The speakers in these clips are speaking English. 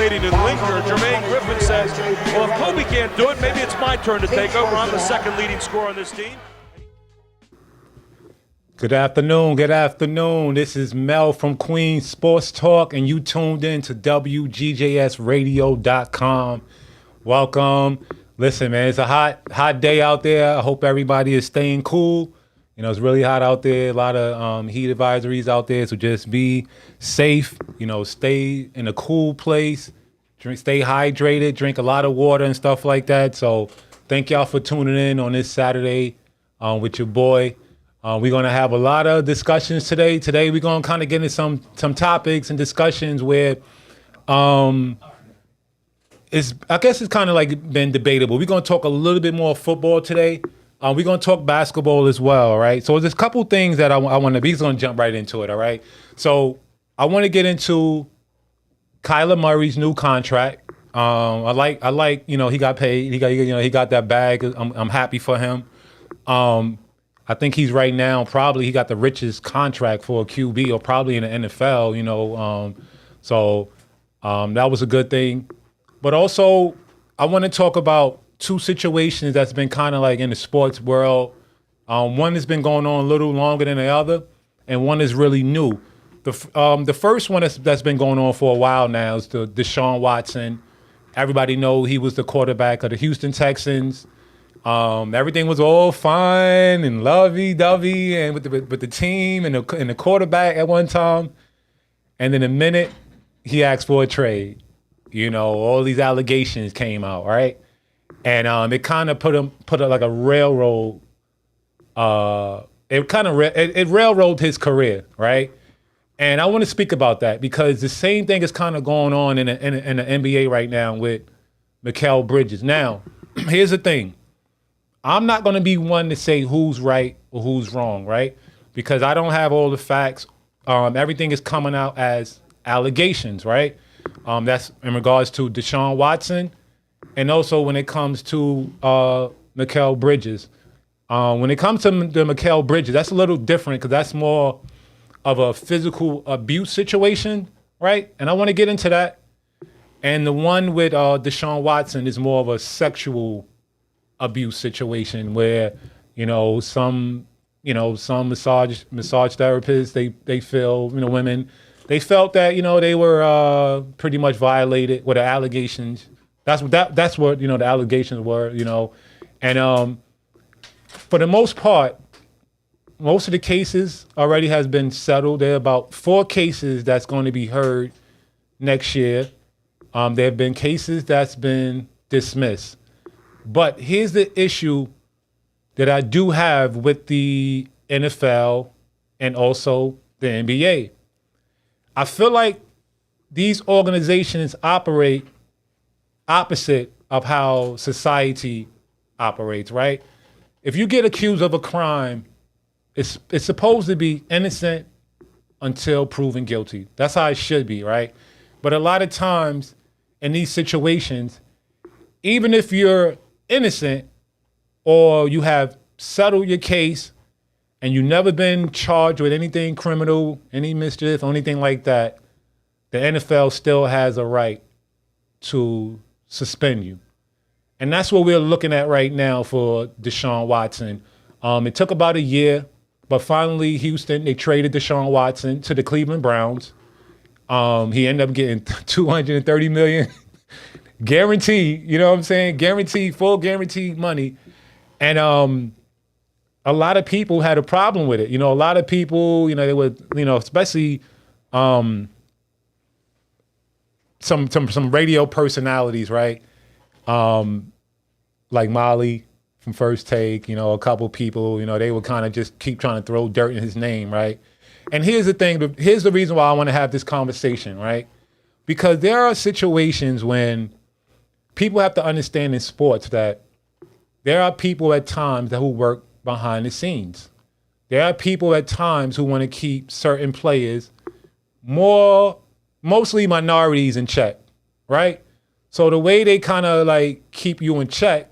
waiting and linger. Jermaine Griffin says, well, if Kobe can't do it, maybe it's my turn to take over. I'm the second leading scorer on this team. Good afternoon. This is Mel from Queens Sports Talk, and you tuned in to WGJSradio.com. Welcome. Listen, man, it's a hot day out there. I hope everybody is staying cool. You know, it's really hot out there. A lot of heat advisories out there, so just be safe. You know, stay in a cool place. Stay hydrated. Drink a lot of water and stuff like that. So thank y'all for tuning in on this Saturday with your boy. We're going to have a lot of discussions today. Today we're going to kind of get into some topics and discussions where I guess it's kind of like been debatable. We're going to talk a little bit more football today. We're going to talk basketball as well, all right? So there's a couple things that I want to be. He's going to jump right into it, all right? So I want to get into Kyler Murray's new contract. I like, you know, he got paid. He got that bag. I'm happy for him. I think he's right now he got the richest contract for a QB or probably in the NFL, you know. So that was a good thing. But also, I want to talk about two situations that's been kind of like in the sports world. One has been going on a little longer than the other, and one is really new. The first one that's been going on for a while now is the Dashaun Watson. Everybody know he was the quarterback of the Houston Texans. Everything was all fine and lovey-dovey and with the team and the quarterback at one time. And then the minute he asked for a trade, you know, all these allegations came out, right? And it kind of put like a railroad. It railroaded his career, right? And I want to speak about that because the same thing is kind of going on in the NBA right now with Mykil Bridges. Now, here's the thing. I'm not going to be one to say who's right or who's wrong, right? Because I don't have all the facts. Everything is coming out as allegations, right? That's in regards to Dashaun Watson, and also when it comes to Mykil Bridges. When it comes to the Mykil Bridges, that's a little different because that's more of a physical abuse situation, right? And I want to get into that. And the one with Dashaun Watson is more of a sexual abuse situation where, you know, some massage therapists, they feel, you know, women, they felt that, you know, they were pretty much violated with the allegations. That's what, you know, the allegations were, you know. And for the most part, most of the cases already has been settled. There are about 4 cases that's going to be heard next year. There have been cases that's been dismissed. But here's the issue that I do have with the NFL and also the NBA. I feel like these organizations operate opposite of how society operates, right? If you get accused of a crime, it's supposed to be innocent until proven guilty. That's how it should be, right? But a lot of times in these situations, even if you're innocent or you have settled your case and you've never been charged with anything criminal, any mischief, or anything like that, the NFL still has a right to suspend you. And that's what we're looking at right now for Dashaun Watson. It took about a year, but finally Houston, they traded Dashaun Watson to the Cleveland Browns. He ended up getting $230 million guaranteed, you know what I'm saying? Full guaranteed money. And a lot of people had a problem with it. You know, a lot of people, you know, they would, you know, especially some radio personalities, right? Like Molly from First Take, you know, a couple people, you know, they would kind of just keep trying to throw dirt in his name, right? And here's the thing, here's the reason why I want to have this conversation, right? Because there are situations when people have to understand in sports that there are people at times who work behind the scenes. There are people at times who want to keep certain players, mostly minorities, in check, right? So the way they kind of like keep you in check,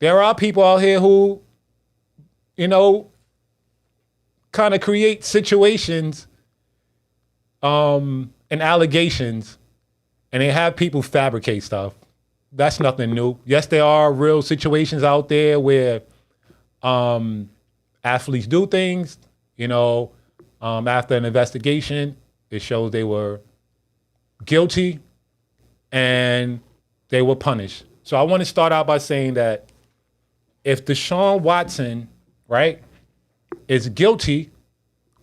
there are people out here who, you know, kind of create situations and allegations and they have people fabricate stuff. That's nothing new. Yes, there are real situations out there where athletes do things, after an investigation, it shows they were guilty and they were punished. So I want to start out by saying that if Deshaun Watson, right, is guilty,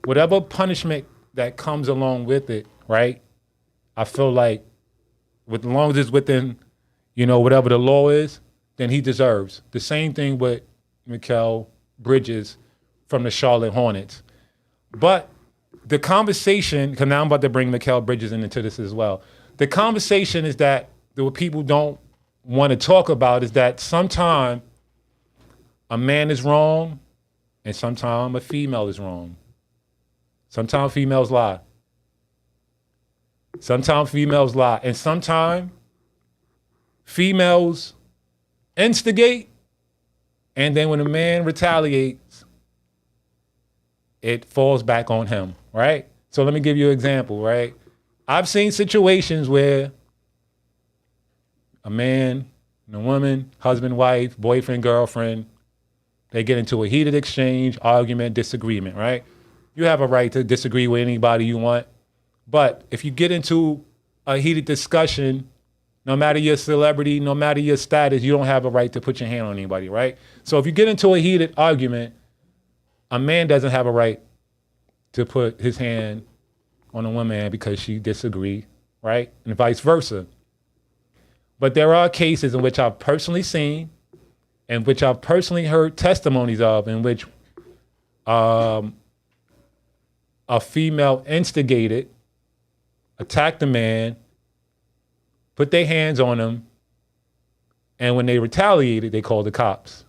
whatever punishment that comes along with it, right, I feel like as long as it's within, whatever the law is, then he deserves. The same thing with Mykil Bridges from the Charlotte Hornets. But the conversation, because now I'm about to bring Mykil Bridges into this as well. The conversation is that what people don't want to talk about is that sometimes a man is wrong and sometimes a female is wrong. Sometimes females lie. Sometimes females lie. And sometimes females instigate, and then when a man retaliates, it falls back on him, right? So let me give you an example, right? I've seen situations where a man and a woman, husband, wife, boyfriend, girlfriend, they get into a heated exchange, argument, disagreement, right? You have a right to disagree with anybody you want. But if you get into a heated discussion, no matter your celebrity, no matter your status, you don't have a right to put your hand on anybody, right? So if you get into a heated argument, a man doesn't have a right to put his hand on a woman because she disagree, right? And vice versa. But there are cases in which I've personally seen, and which I've personally heard testimonies of, in which a female instigated, attacked a man, put their hands on him, and when they retaliated, they called the cops.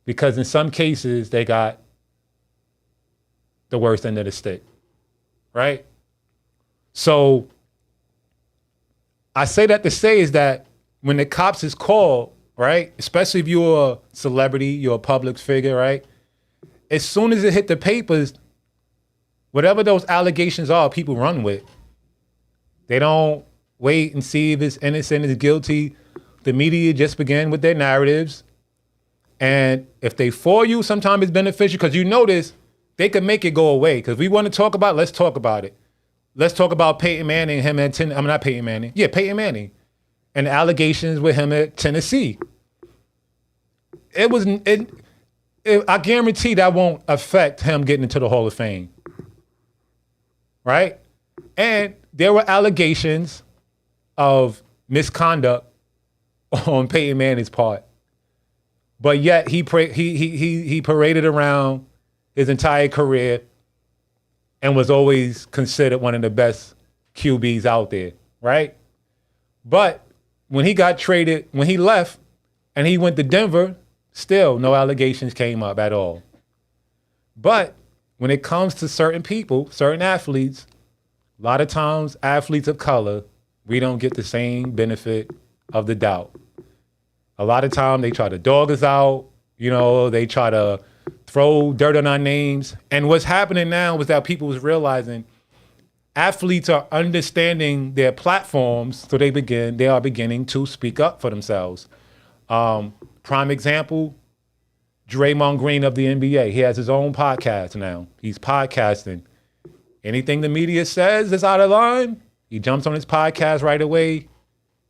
Because in some cases, they got the worst end of the stick, right? So I say that to say is that when the cops is called, right, especially if you're a celebrity, you're a public figure, right, as soon as it hit the papers, whatever those allegations are, people run with. They don't wait and see if it's innocent, it's guilty. The media just begin with their narratives. And if they for you, sometimes it's beneficial because you notice they can make it go away. Because we want to talk about it, let's talk about it. Let's talk about Peyton Manning, him at not Peyton Manning. Yeah, Peyton Manning. And the allegations with him at Tennessee. I guarantee that won't affect him getting into the Hall of Fame. Right? And there were allegations of misconduct on Peyton Manning's part. But yet he paraded around his entire career and was always considered one of the best QBs out there, right? But when he got traded, when he left and he went to Denver, still no allegations came up at all. But when it comes to certain people, certain athletes, a lot of times athletes of color, we don't get the same benefit of the doubt. A lot of time they try to dog us out, they try to throw dirt on our names. And what's happening now is that people is realizing athletes are understanding their platforms, so they are beginning to speak up for themselves. Prime example, Draymond Green of the NBA. He has his own podcast now. He's podcasting. Anything the media says is out of line, he jumps on his podcast right away.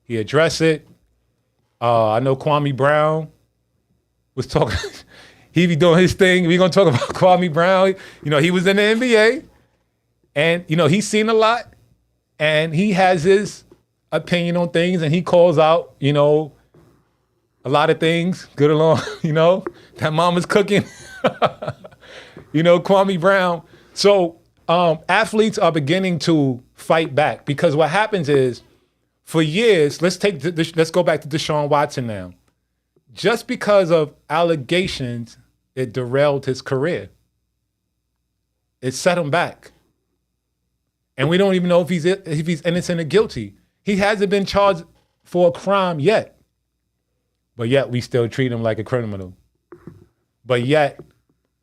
He addresses it. I know Kwame Brown was talking. He be doing his thing. We're going to talk about Kwame Brown. He was in the NBA. And, he's seen a lot. And he has his opinion on things. And he calls out, a lot of things. Good along, that mama's cooking. Kwame Brown. So athletes are beginning to fight back. Because what happens is, for years, let's go back to Deshaun Watson now. Just because of allegations, it derailed his career. It set him back. And we don't even know if he's innocent or guilty. He hasn't been charged for a crime yet. But yet we still treat him like a criminal. But yet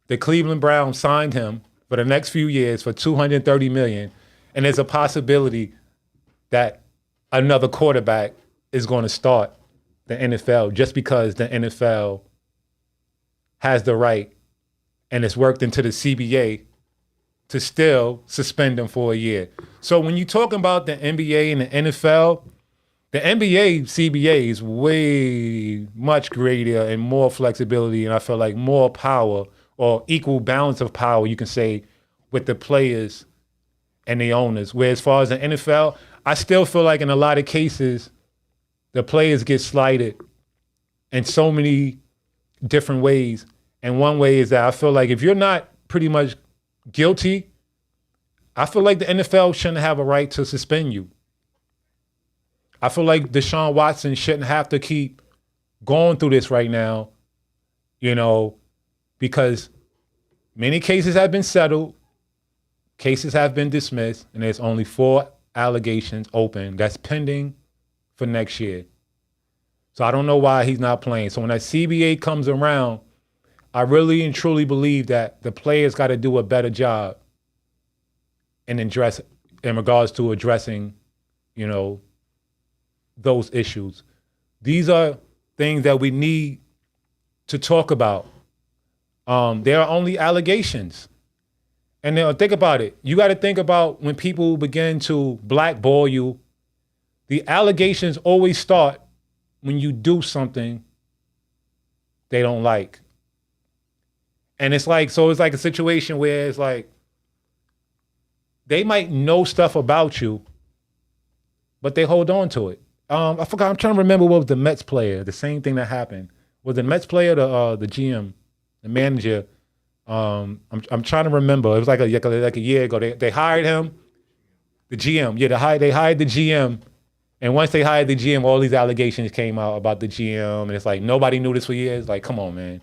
the Cleveland Browns signed him for the next few years for $230 million. And there's a possibility that another quarterback is going to start the NFL just because the NFL has the right and it's worked into the CBA to still suspend them for a year. So when you're talking about the NBA and the NFL, the NBA CBA is way much greater and more flexibility, and I feel like more power or equal balance of power, you can say, with the players and the owners. Where as far as the NFL, I still feel like in a lot of cases, the players get slighted in so many different ways. And one way is that I feel like if you're not pretty much guilty, I feel like the NFL shouldn't have a right to suspend you. I feel like Deshaun Watson shouldn't have to keep going through this right now, because many cases have been settled, cases have been dismissed, and there's only 4 allegations open that's pending for next year. So I don't know why he's not playing. So when that CBA comes around, I really and truly believe that the players got to do a better job in regards to addressing, those issues. These are things that we need to talk about. There are only allegations. And now think about it. You got to think about when people begin to blackball you, the allegations always start when you do something they don't like. And it's like a situation where it's like, they might know stuff about you, but they hold on to it. I forgot. I'm trying to remember what was the Mets player. The same thing that happened. Was the Mets player the GM, the manager? I'm trying to remember. It was like a year ago. They hired him, the GM. Yeah, they hired the GM, and once they hired the GM, all these allegations came out about the GM, and it's like nobody knew this for years. Like, come on, man.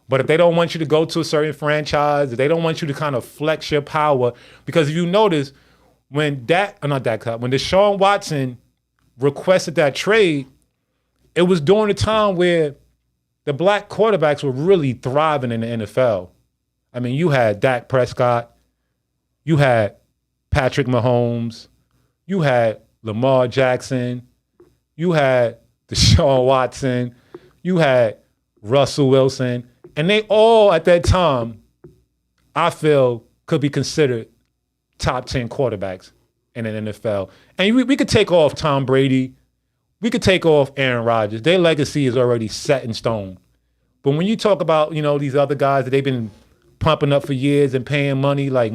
But if they don't want you to go to a certain franchise, if they don't want you to kind of flex your power, because if you notice, when Deshaun Watson requested that trade, it was during a time where the black quarterbacks were really thriving in the NFL. I mean, you had Dak Prescott, you had Patrick Mahomes, you had Lamar Jackson, you had Deshaun Watson, you had Russell Wilson, and they all at that time, I feel, could be considered top 10 quarterbacks in the NFL. And we could take off Tom Brady. We could take off Aaron Rodgers. Their legacy is already set in stone. But when you talk about, these other guys that they've been pumping up for years and paying money, like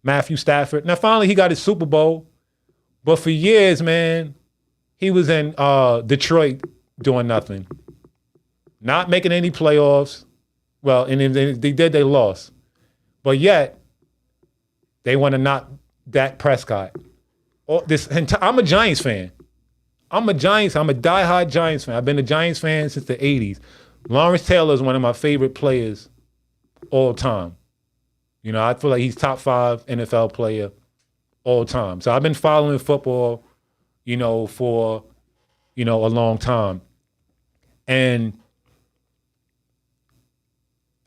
Matthew Stafford. Now, finally, he got his Super Bowl. But for years, man, he was in Detroit doing nothing. Not making any playoffs. Well, and if they lost. But yet, they want to knock Dak Prescott. I'm a Giants fan. I'm a diehard Giants fan. I've been a Giants fan since the 80s. Lawrence Taylor is one of my favorite players all time. I feel like he's top 5 NFL player all time. So I've been following football, for, a long time. And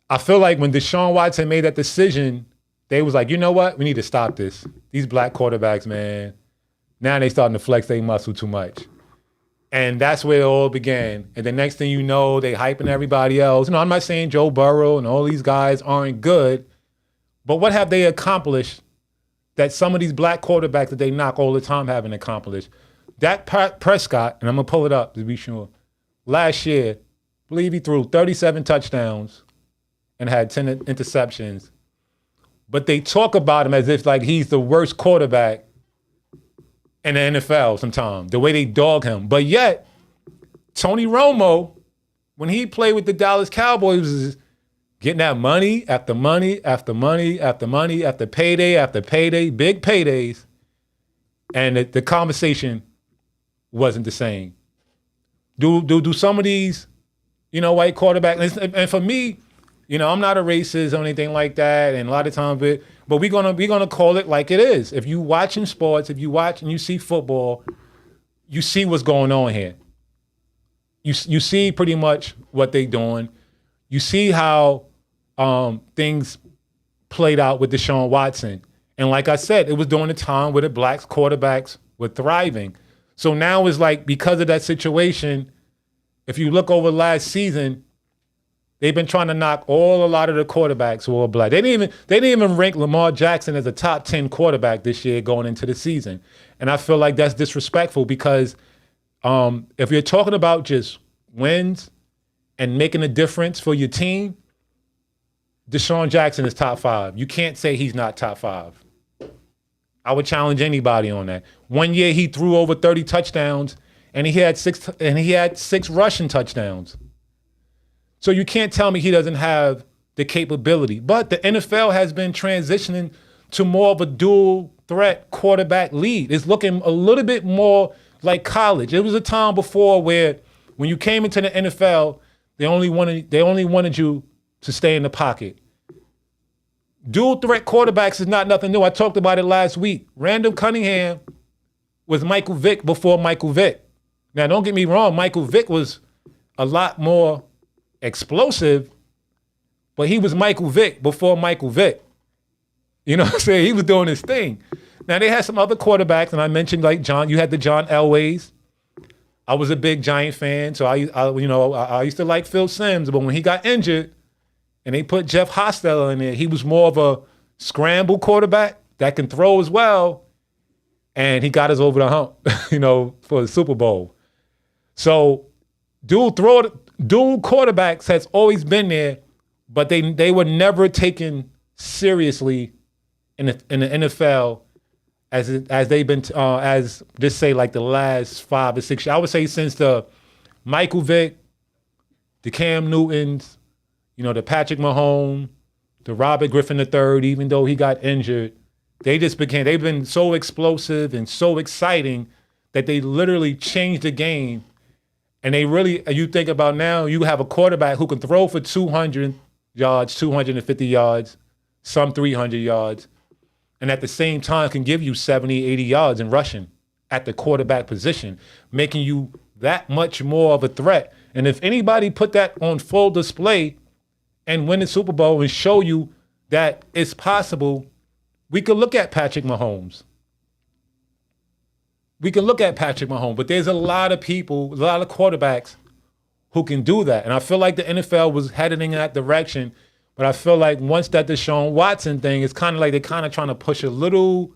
I feel like when Deshaun Watson made that decision, they was like, you know what? We need to stop this. These black quarterbacks, man, now they starting to flex their muscle too much. And that's where it all began. And the next thing you know, they hyping everybody else. I'm not saying Joe Burrow and all these guys aren't good, but what have they accomplished that some of these black quarterbacks that they knock all the time haven't accomplished? Dak Prescott, and I'm going to pull it up to be sure, last year, I believe he threw 37 touchdowns and had 10 interceptions. But they talk about him as if like he's the worst quarterback in the NFL sometimes, the way they dog him. But yet, Tony Romo, when he played with the Dallas Cowboys, was getting that money after money after money after money after payday after payday, big paydays. And the conversation wasn't the same. Do some of these, white quarterbacks, and for me, I'm not a racist or anything like that, and a lot of times, but we're gonna call it like it is. If you watching sports, if you watch and you see football, you see what's going on here. You see pretty much what they're doing. You see how things played out with Deshaun Watson, and like I said, it was during the time where the black quarterbacks were thriving. So now it's like, because of that situation, if you look over last season, they've been trying to knock a lot of the quarterbacks who are black. They didn't even rank Lamar Jackson as a top 10 quarterback this year going into the season. And I feel like that's disrespectful because if you're talking about just wins and making a difference for your team, Dashaun Jackson is top 5. You can't say he's not top 5. I would challenge anybody on that. One year he threw over 30 touchdowns and he had 6 rushing touchdowns. So you can't tell me he doesn't have the capability. But the NFL has been transitioning to more of a dual threat quarterback lead. It's looking a little bit more like college. It was a time before where when you came into the NFL, they only wanted you to stay in the pocket. Dual threat quarterbacks is not nothing new. I talked about it last week. Randall Cunningham was Michael Vick before Michael Vick. Now, don't get me wrong. Michael Vick was a lot more explosive, but he was Michael Vick before Michael Vick. You know what I'm saying? He was doing his thing. Now, they had some other quarterbacks, and I mentioned like John. You had the John Elways. I was a big Giant fan, so I used to like Phil Simms, but when he got injured and they put Jeff Hostetler in there, he was more of a scramble quarterback that can throw as well, and he got us over the hump, for the Super Bowl. So dual quarterbacks has always been there, but they were never taken seriously in the NFL as they've been as just say like the last 5 or 6 years. I would say since the Michael Vick, the Cam Newtons, the Patrick Mahomes, the Robert Griffin III, even though he got injured, they've been so explosive and so exciting that they literally changed the game. And you think about now, you have a quarterback who can throw for 200 yards, 250 yards, some 300 yards, and at the same time can give you 70, 80 yards in rushing at the quarterback position, making you that much more of a threat. And if anybody put that on full display and win the Super Bowl and show you that it's possible, we could look at Patrick Mahomes. But there's a lot of people, a lot of quarterbacks who can do that. And I feel like the NFL was heading in that direction. But I feel like once that Deshaun Watson thing, it's kind of like they're kind of trying to put a little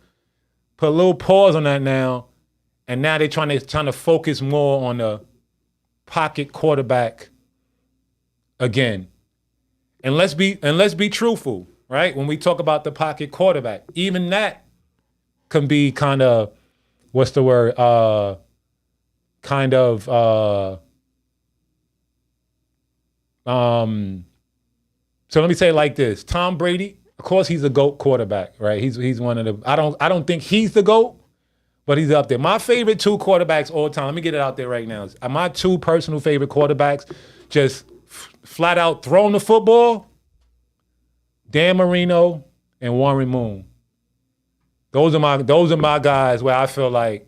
pause on that now. And now they're trying to focus more on the pocket quarterback again. And let's be truthful, right? When we talk about the pocket quarterback, even that can be kind of, what's the word? So let me say it like this. Tom Brady, of course he's a GOAT quarterback, right? He's one of the, I don't think he's the GOAT, but he's up there. My favorite 2 quarterbacks all time, let me get it out there right now. My 2 personal favorite quarterbacks, just flat out throwing the football, Dan Marino and Warren Moon. Those are my guys where I feel like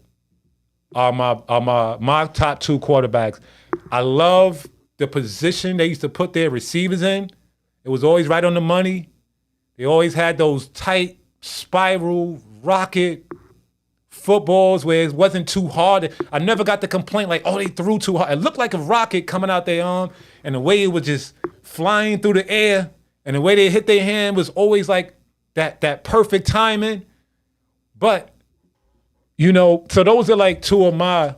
are my top 2 quarterbacks. I love the position they used to put their receivers in. It was always right on the money. They always had those tight spiral rocket footballs where it wasn't too hard. I never got the complaint like, they threw too hard. It looked like a rocket coming out their arm, and the way it was just flying through the air, and the way they hit their hand was always like that perfect timing. But, so those are like 2 of my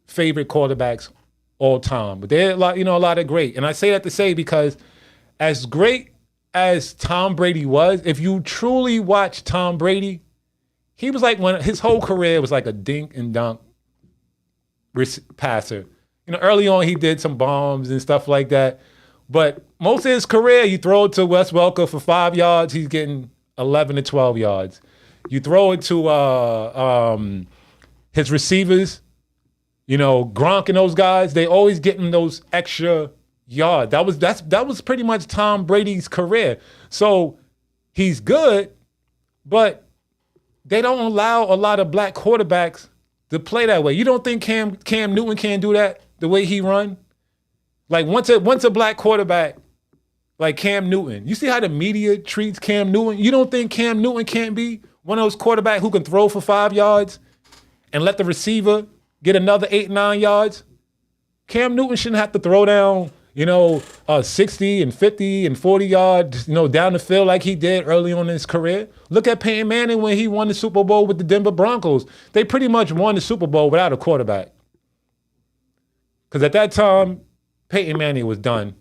favorite quarterbacks all time. But they're a lot of great. And I say that to say because as great as Tom Brady was, if you truly watch Tom Brady, he was like his whole career was like a dink and dunk passer. Early on he did some bombs and stuff like that. But most of his career, you throw it to Wes Welker for 5 yards, he's getting 11 to 12 yards. You throw it to his receivers, Gronk and those guys, they always getting those extra yards. That was pretty much Tom Brady's career. So he's good, but they don't allow a lot of black quarterbacks to play that way. You don't think Cam Newton can do that the way he run? Like once a black quarterback like Cam Newton, you see how the media treats Cam Newton? You don't think Cam Newton can't be one of those quarterbacks who can throw for 5 yards and let the receiver get another 8, 9 yards, Cam Newton shouldn't have to throw down, 60 and 50 and 40 yards, down the field like he did early on in his career. Look at Peyton Manning when he won the Super Bowl with the Denver Broncos. They pretty much won the Super Bowl without a quarterback. Because at that time, Peyton Manning was done.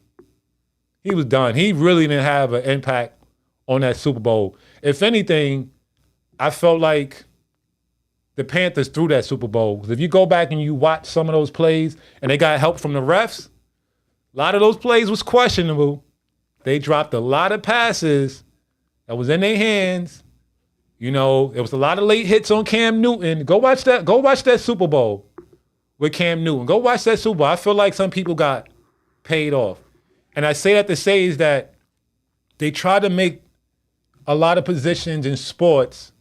He was done. He really didn't have an impact on that Super Bowl. If anything, I felt like the Panthers threw that Super Bowl. 'Cause if you go back and you watch some of those plays and they got help from the refs, a lot of those plays was questionable. They dropped a lot of passes that was in their hands. There was a lot of late hits on Cam Newton. Go watch that Super Bowl with Cam Newton. Go watch that Super Bowl. I feel like some people got paid off. And I say that to say is that they try to make a lot of positions in sports,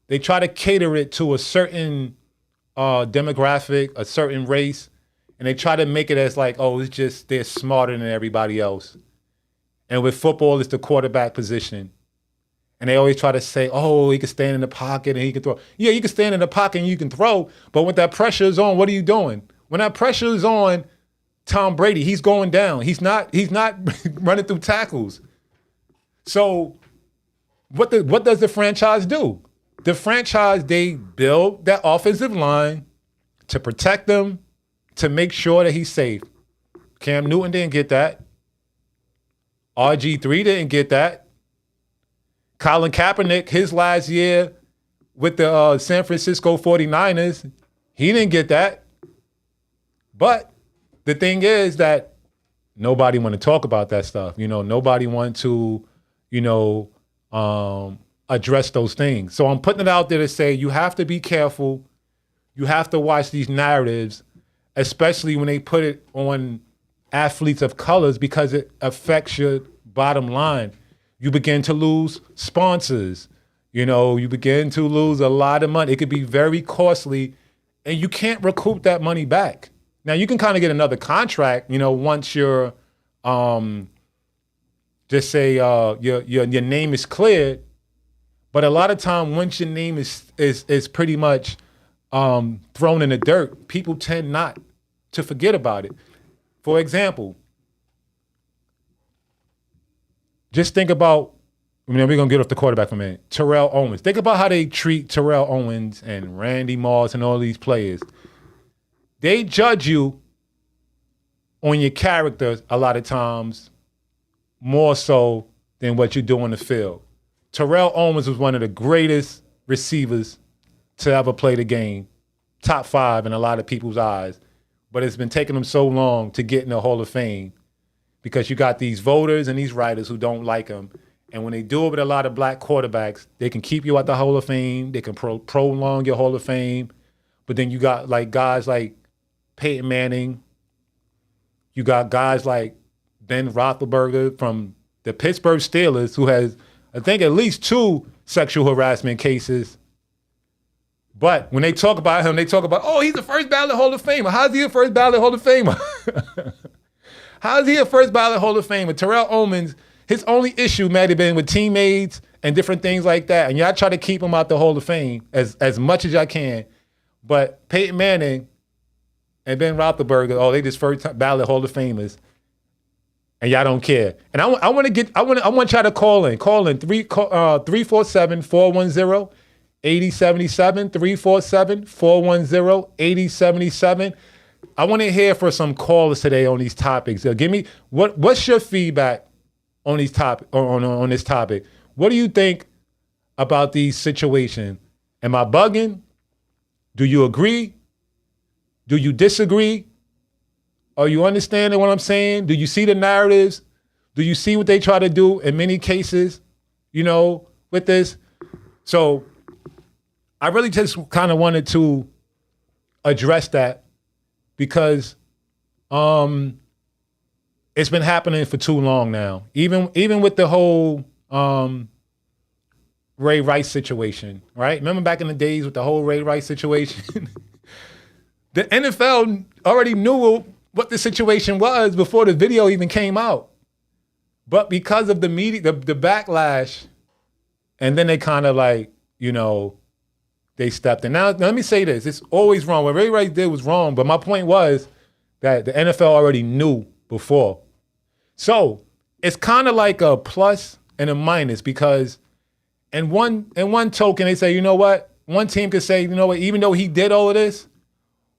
they try to cater it to a certain demographic, a certain race, and they try to make it as like, oh, it's just they're smarter than everybody else. And with football, it's the quarterback position. And they always try to say, oh, he can stand in the pocket and he can throw. Yeah, you can stand in the pocket and you can throw, but when that pressure is on, what are you doing? When that pressure is on, Tom Brady, he's going down. He's not running through tackles. So what does the franchise do? The franchise, they build that offensive line to protect them, to make sure that he's safe. Cam Newton didn't get that. RG3 didn't get that. Colin Kaepernick, his last year with the San Francisco 49ers, he didn't get that. But the thing is that nobody want to talk about that stuff. Nobody want to, address those things. So I'm putting it out there to say you have to be careful. You have to watch these narratives, especially when they put it on athletes of colors, because it affects your bottom line. You begin to lose sponsors. You begin to lose a lot of money. It could be very costly, and you can't recoup that money back. Now, you can kind of get another contract, once you're, just say your name is cleared. But a lot of time, once your name is pretty much thrown in the dirt, people tend not to forget about it. For example, just think about, we're going to get off the quarterback for a minute, Terrell Owens. Think about how they treat Terrell Owens and Randy Moss and all these players. They judge you on your character a lot of times more so than what you do on the field. Terrell Owens was one of the greatest receivers to ever play the game. Top 5 in a lot of people's eyes. But it's been taking him so long to get in the Hall of Fame because you got these voters and these writers who don't like him. And when they do it with a lot of black quarterbacks, they can keep you at the Hall of Fame. They can prolong your Hall of Fame. But then you got like guys like Peyton Manning. You got guys like Ben Roethlisberger from the Pittsburgh Steelers, who has, I think, at least 2 sexual harassment cases. But when they talk about him, they talk about, oh, he's the first ballot Hall of Famer. How's he a first ballot Hall of Famer? How's he a first ballot Hall of Famer? Terrell Owens, his only issue might have been with teammates and different things like that. And y'all try to keep him out the Hall of Fame as much as y'all can. But Peyton Manning and Ben Roethlisberger, oh, they just first ballot Hall of Famers. And y'all don't care. And I want y'all to call in 347-410-8077, 347-410-8077. I want to hear from some callers today on these topics. Give me what's your feedback on these on this topic? What do you think about these situations? Am I bugging? Do you agree? Do you disagree? Are you understanding what I'm saying? Do you see the narratives? Do you see what they try to do in many cases, with this? So I really just kind of wanted to address that because it's been happening for too long now. Even with the whole Ray Rice situation, right? Remember back in the days with the whole Ray Rice situation? The NFL already knew what the situation was before the video even came out. But because of the media, the backlash, and then they kind of like, they stepped in. Now, let me say this. It's always wrong. What Ray Rice did was wrong, but my point was that the NFL already knew before. So it's kind of like a plus and a minus because in one token, they say, you know what? One team could say, you know what, even though he did all of this,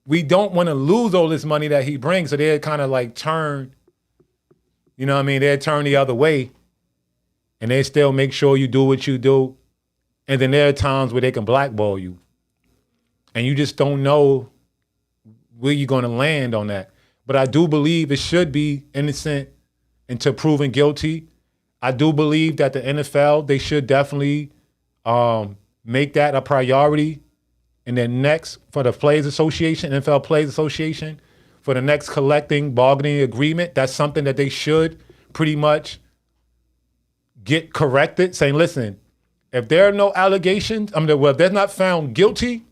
we don't want to lose all this money that he brings. So they'd kind of like turn, you know what I mean? They'd turn the other way and they still make sure you do what you do. And then there are times where they can blackball you. And you just don't know where you're going to land on that. But I do believe it should be innocent until proven guilty. I do believe that the NFL, they should definitely make that a priority. And then next, for the Players Association, NFL Players Association, for the next collecting bargaining agreement, that's something that they should pretty much get corrected, saying, listen, if there are no allegations, if they're not found guilty,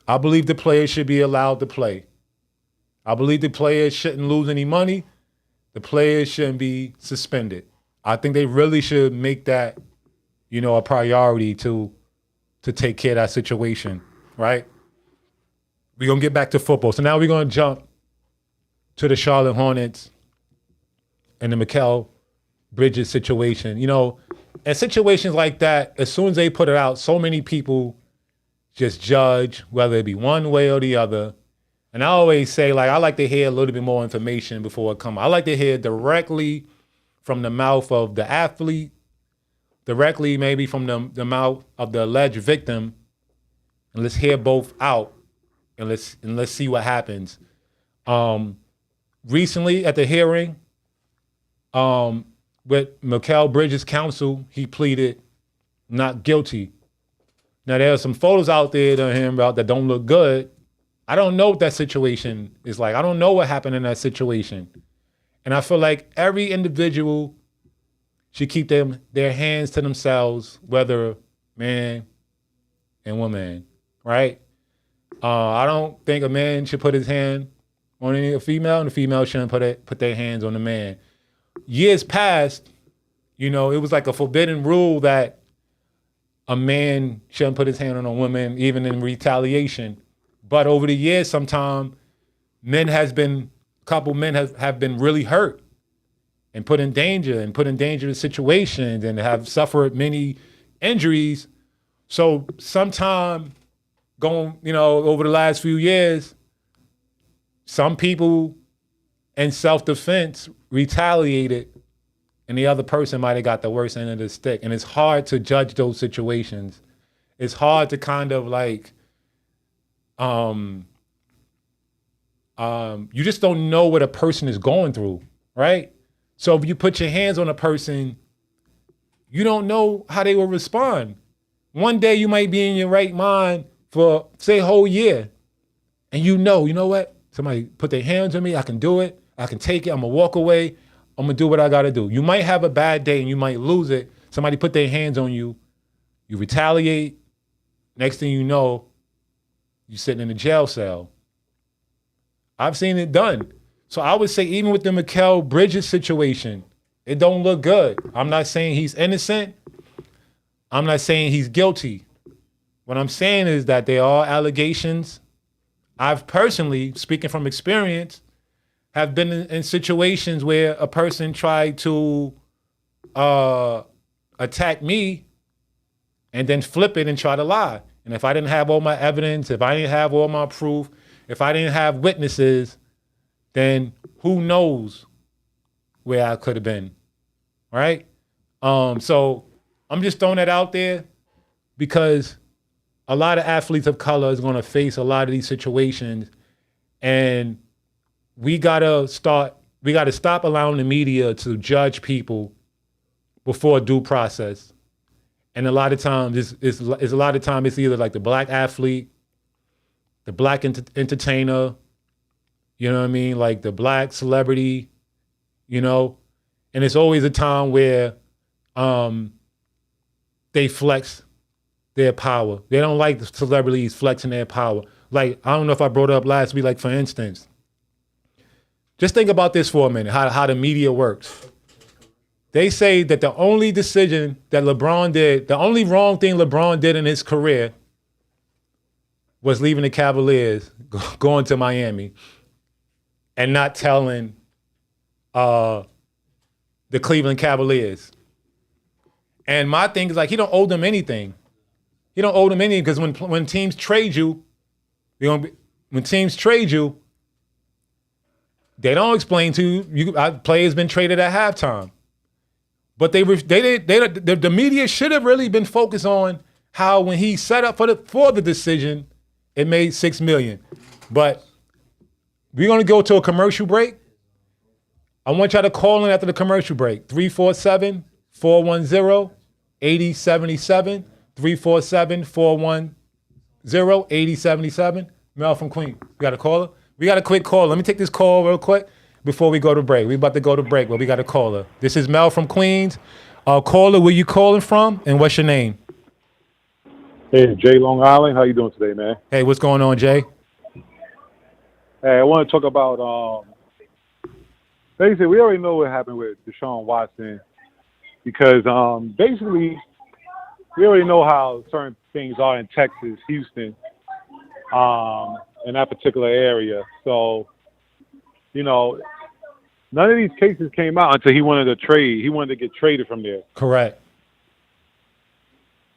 I believe the players should be allowed to play. I believe the players shouldn't lose any money. The players shouldn't be suspended. I think they really should make that, a priority to take care of that situation, right? We're going to get back to football. So now we're going to jump to the Charlotte Hornets and the Mykil Bridges situation. In situations like that, as soon as they put it out, so many people just judge whether it be one way or the other. And I always say, I like to hear a little bit more information before it comes. I like to hear directly from the mouth of the athlete, directly maybe from the mouth of the alleged victim, and let's hear both out, and let's see what happens. Recently at the hearing, with Mykil Bridges' counsel, he pleaded not guilty. Now there are some photos out there to him about that don't look good. I don't know what that situation is like. I don't know what happened in that situation. And I feel like every individual should keep their hands to themselves, whether man and woman, right? I don't think a man should put his hand on a female, and the female shouldn't put their hands on the man. Years past, it was like a forbidden rule that a man shouldn't put his hand on a woman, even in retaliation. But over the years, sometimes a couple men have been really hurt and put in dangerous situations and have suffered many injuries. So sometime over the last few years, some people in self-defense retaliated and the other person might have got the worst end of the stick. And it's hard to judge those situations. It's hard to kind of you just don't know what a person is going through, right? So if you put your hands on a person, you don't know how they will respond. One day you might be in your right mind for, say, a whole year. And you know what? Somebody put their hands on me, I can do it. I can take it, I'm gonna walk away. I'm gonna do what I gotta do. You might have a bad day and you might lose it. Somebody put their hands on you, you retaliate. Next thing you know, you're sitting in a jail cell. I've seen it done. So I would say even with the Mykil Bridges situation, it don't look good. I'm not saying he's innocent. I'm not saying he's guilty. What I'm saying is that there are allegations. I've personally, speaking from experience, have been in situations where a person tried to attack me and then flip it and try to lie. And if I didn't have all my evidence, if I didn't have all my proof, if I didn't have witnesses, then who knows where I could have been, right? So I'm just throwing that out there because a lot of athletes of color is going to face a lot of these situations, and we gotta stop allowing the media to judge people before due process. And a lot of times it's either like the black athlete, the black entertainer, you know what I mean? Like the black celebrity, and it's always a time where they flex their power. They don't like the celebrities flexing their power. Like, I don't know if I brought it up last week, like for instance, just think about this for a minute, how the media works. They say that the only decision that LeBron did, the only wrong thing LeBron did in his career was leaving the Cavaliers, going to Miami, and not telling the Cleveland Cavaliers. And my thing is like, he don't owe them anything. He don't owe them anything because when teams trade you, when teams trade you, they don't explain to you. Players been traded at halftime, but the media should have really been focused on how when he set up for the decision, it made $6 million. But we're gonna go to a commercial break. I want y'all to call in after the commercial break. 347-410-8077. 347-410-8077. Mel from Queens. We got a caller? We got a quick call. Let me take this call real quick before we go to break. We about to go to break, but we got a caller. This is Mel from Queens. Caller, where you calling from, and what's your name? Hey, Jay, Long Island. How you doing today, man? Hey, what's going on, Jay? Hey, I want to talk about basically, we already know what happened with Dashaun Watson because basically, we already know how certain things are in Texas, Houston, in that particular area. So, none of these cases came out until he wanted to trade. He wanted to get traded from there. Correct.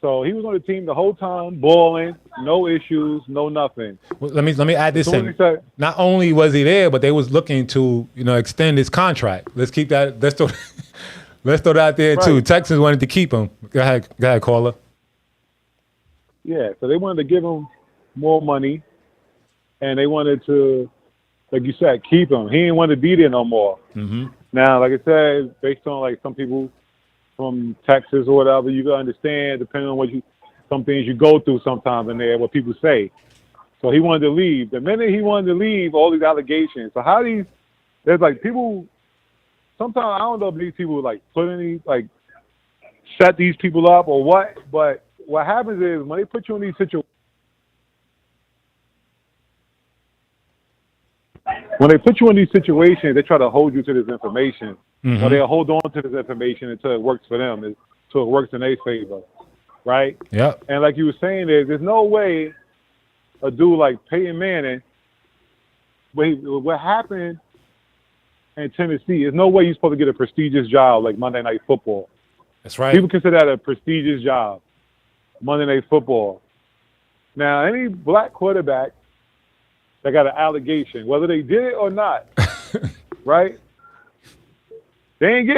So he was on the team the whole time, balling, no issues, no nothing. Well, let me add this in. Said, Not only was he there, but they was looking to extend his contract. Let's keep that. Let's throw that out there too. Texans wanted to keep him. Go ahead, caller. Yeah, so they wanted to give him more money, and they wanted to, like you said, keep him. He didn't want to be there no more. Mm-hmm. Now, like I said, based on like some people from Texas or whatever, you can understand depending on some things you go through sometimes in there, what people say. So he wanted to leave. The minute he wanted to leave, all these allegations. So there's like people. Sometimes I don't know if these people like set these people up or what, but what happens is when they put you in these situations, they try to hold you to this information, or they'll hold on to this information until it works for them, until it works in their favor, right? Yeah. And like you were saying, there's no way a dude like Peyton Manning, what happened in Tennessee, there's no way you're supposed to get a prestigious job like Monday Night Football. That's right. People consider that a prestigious job, Monday Night Football. Now, any black quarterback that got an allegation, whether they did it or not, right? They ain't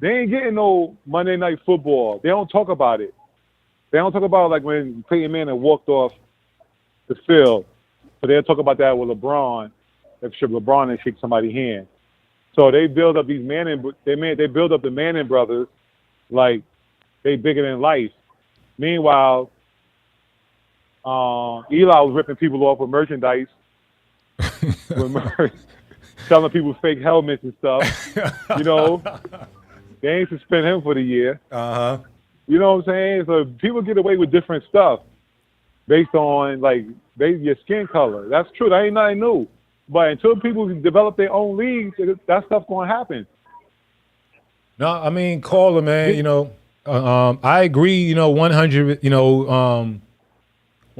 getting no Monday Night Football. They don't talk about it. They don't talk about like when Peyton Manning walked off the field. So they'll talk about that with LeBron. If LeBron and shake somebody's hand. So they build up these they build up the Manning brothers like they bigger than life. Meanwhile, Eli was ripping people off with merchandise, selling people fake helmets and stuff. They ain't suspend him for the year. You know what I'm saying? So people get away with different stuff based on like your skin color. That's true. That ain't nothing new. But until people develop their own leagues, that stuff's going to happen. No, I mean, caller, man, I agree, 100,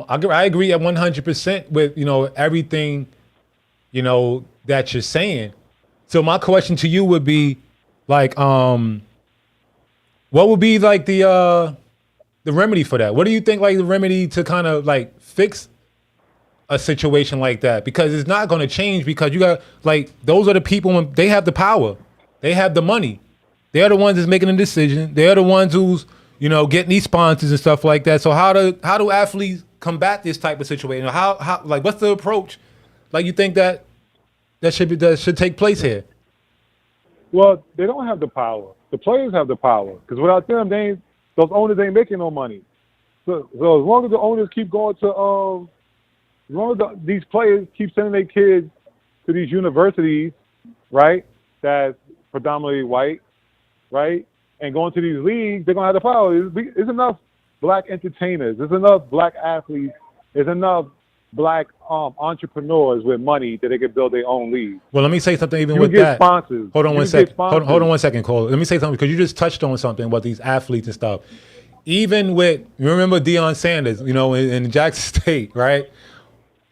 I agree at 100% with, everything, that you're saying. So my question to you would be like, what would be like the remedy for that? What do you think like the remedy to kind of like fix a situation like that? Because it's not going to change because you got like, those are the people when they have the power, they have the money. They're the ones that's making the decision. They're the ones who's, getting these sponsors and stuff like that. So how do athletes combat this type of situation? How like what's the approach? Like you think that should take place here? Well, they don't have the power. The players have the power because without them, those owners ain't making no money. So as long as the owners keep going to, as long as these players keep sending their kids to these universities, right? That's predominantly white. Right? And going to these leagues, they're going to have the power. There's enough black entertainers. There's enough black athletes. There's enough black entrepreneurs with money that they can build their own league. Well, let me say something even you with get that. Sponsors. Hold on one second. Hold on one second, Cole. Let me say something because you just touched on something about these athletes and stuff. Even with, you remember Deion Sanders, in Jackson State, right?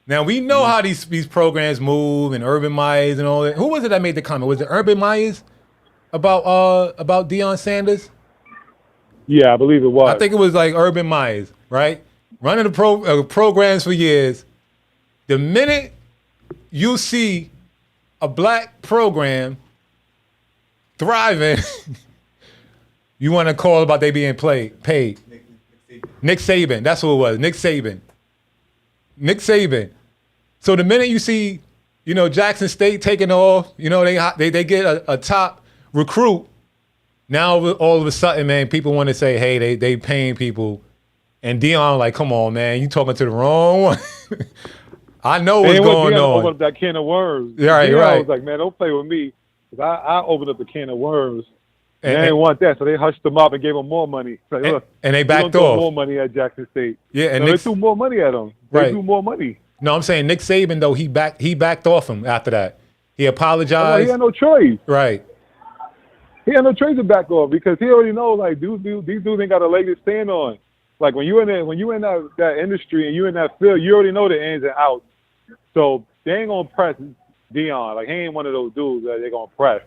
Now we know how these programs move and Urban Myers and all that. Who was it that made the comment? Was it Urban Myers about Deion Sanders? Yeah, I believe it was. I think it was like Urban Myers, right? Running the programs for years. The minute you see a black program thriving, you want to call about they being paid. Nick Saban, that's who it was. Nick Saban. So the minute you see, Jackson State taking off, they get a top recruit. Now all of a sudden, man, people want to say, hey, they paying people, and Deion like, come on, man, you talking to the wrong one. I know what's going on. Open up that can of worms. Yeah, right. I was like, man, don't play with me, because I opened up the can of worms. And they didn't want that, so they hushed them up and gave them more money. Like, look, and they backed off. More money at Jackson State. Yeah, and they threw more money at them. They threw more money. No, I'm saying Nick Saban though he backed off him after that. He apologized. He had no choice. Right. He had no choice to back off because he already knows like these dudes ain't got a leg to stand on. Like when you in that industry and you in that field, you already know the ins and outs. So they ain't gonna press Deion. Like he ain't one of those dudes that they're gonna press.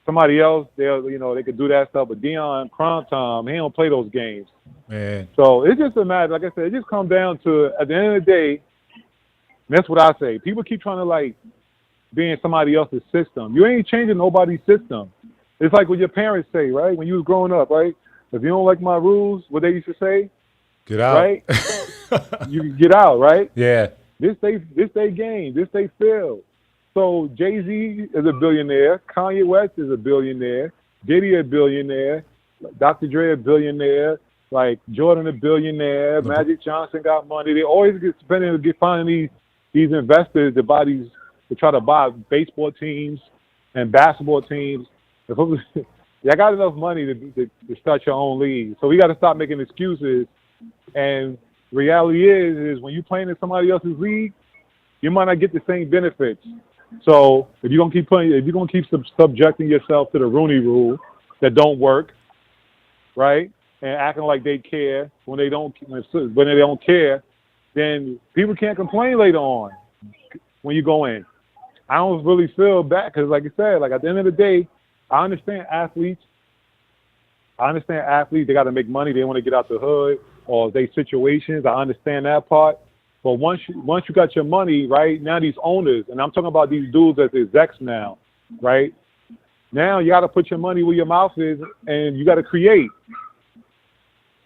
Somebody else, they could do that stuff, but Deion, prime time, he don't play those games. Man. So it's just a matter, like I said, it just comes down to, at the end of the day, that's what I say. People keep trying to, like, be in somebody else's system. You ain't changing nobody's system. It's like what your parents say, right? When you was growing up, right? If you don't like my rules, what they used to say? Get out. Right? You can get out, right? Yeah. This they game. This they field. So Jay-Z is a billionaire. Kanye West is a billionaire. Diddy a billionaire. Dr. Dre a billionaire. Like Jordan a billionaire. Magic Johnson got money. They always finding these investors to try to buy baseball teams and basketball teams. Y'all got enough money to start your own league. So we got to stop making excuses. And reality is when you're playing in somebody else's league, you might not get the same benefits. So if you're gonna keep subjecting yourself to the Rooney Rule that don't work, right, and acting like they care when they don't care, then people can't complain later on when you go in. I don't really feel bad because, like I said, like at the end of the day, I understand athletes. They got to make money. They want to get out the hood or they situations. I understand that part. But once you got your money, right, now these owners, and I'm talking about these dudes as execs now, right? Now you got to put your money where your mouth is and you got to create.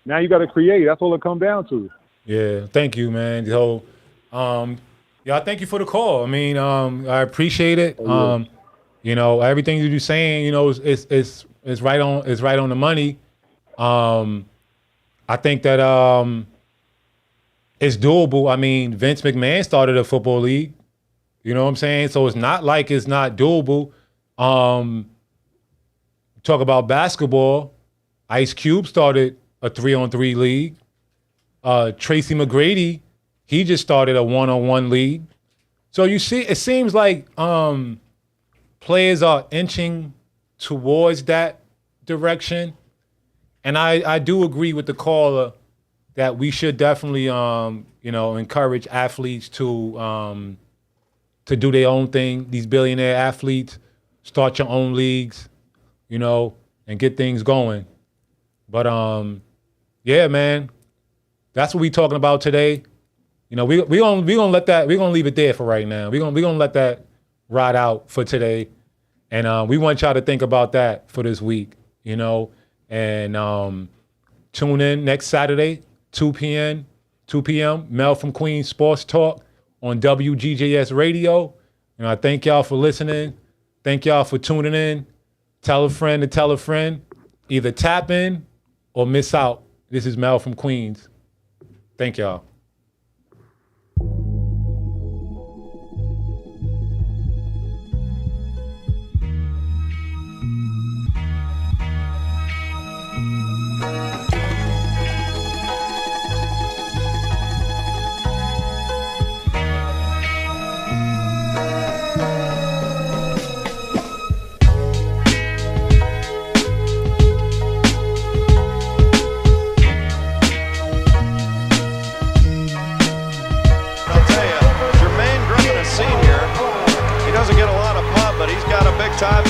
Now you got to create. That's all it comes down to. Yeah, thank you, man. So, thank you for the call. I mean, I appreciate it. Oh, yeah. Everything you're saying, it's right on the money. I think that it's doable. I mean, Vince McMahon started a football league. You know what I'm saying? So it's not like it's not doable. Talk about basketball. Ice Cube started a 3-on-3 league. Tracy McGrady, he just started a 1-on-1 league. So you see, it seems like players are inching towards that direction. And I do agree with the caller that we should definitely, encourage athletes to do their own thing. These billionaire athletes, start your own leagues, and get things going. But yeah, man, that's what we talking about today. We gonna leave it there for right now. We gonna let that ride out for today, and we want y'all to think about that for this week. And tune in next Saturday. 2 p.m. Mel from Queens Sports Talk on WGJS Radio. And I thank y'all for listening. Thank y'all for tuning in. Tell a friend to tell a friend. Either tap in or miss out. This is Mel from Queens. Thank y'all.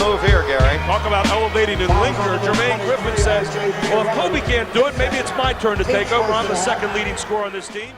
move here, Gary. Talk about elevating and linger. Jermaine Griffin says, well, if Kobe can't do it, maybe it's my turn to take over. I'm the second leading scorer on this team.